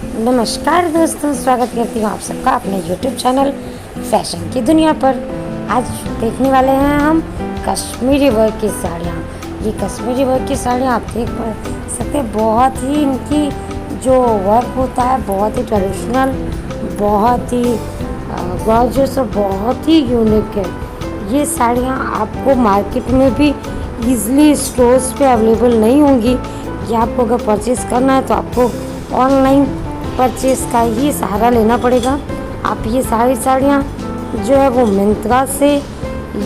नमस्कार दोस्तों, स्वागत करती हूँ आप सबका अपने YouTube चैनल फैशन की दुनिया पर। आज देखने वाले हैं हम कश्मीरी वर्क की साड़ियाँ। ये कश्मीरी वर्क की साड़ियाँ आप देख सकते हैं, बहुत ही इनकी जो वर्क होता है बहुत ही ट्रेडिशनल, बहुत ही गॉर्जियस और बहुत ही यूनिक है। ये साड़ियाँ आपको मार्केट में भी ईज़िली स्टोर्स पे अवेलेबल नहीं होंगी। ये आपको अगर परचेज़ करना है तो आपको ऑनलाइन परचेज़ का ही सहारा लेना पड़ेगा। आप ये सारी साड़ियाँ जो है वो मिंत्रा से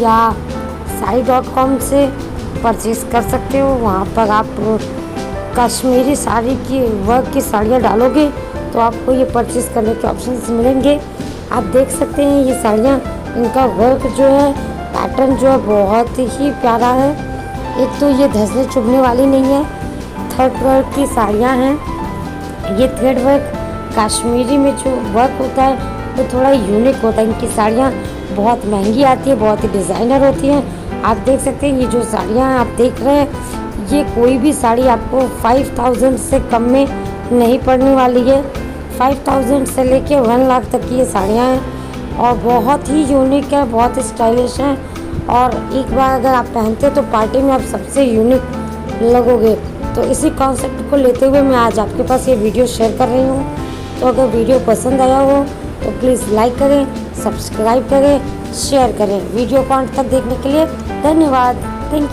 या साड़ी.com से परचेज़ कर सकते हो। वहाँ पर आप कश्मीरी साड़ी की वर्क की साड़ियाँ डालोगे तो आपको ये परचेज़ करने के ऑप्शंस मिलेंगे। आप देख सकते हैं ये साड़ियाँ, इनका वर्क जो है, पैटर्न जो है बहुत ही प्यारा है। एक तो ये धंसने चुभने वाली नहीं है, थ्रेड वर्क की साड़ियाँ हैं। ये थ्रेड वर्क कश्मीरी में जो वर्क होता है वो थोड़ा यूनिक होता है। इनकी साड़ियाँ बहुत महंगी आती है, बहुत ही डिज़ाइनर होती हैं। आप देख सकते हैं ये जो साड़ियाँ आप देख रहे हैं, ये कोई भी साड़ी आपको 5000 से कम में नहीं पड़ने वाली है। 5000 से लेके 1 लाख तक की ये साड़ियाँ हैं और बहुत ही यूनिक है, बहुत ही स्टाइलिश हैं। और एक बार अगर आप पहनते तो पार्टी में आप सबसे यूनिक लगोगे। तो इसी कॉन्सेप्ट को लेते हुए मैं आज आपके पास ये वीडियो शेयर कर रही हूँ। तो अगर वीडियो पसंद आया हो तो प्लीज़ लाइक करें, सब्सक्राइब करें, शेयर करें। वीडियो को अंत तक देखने के लिए धन्यवाद।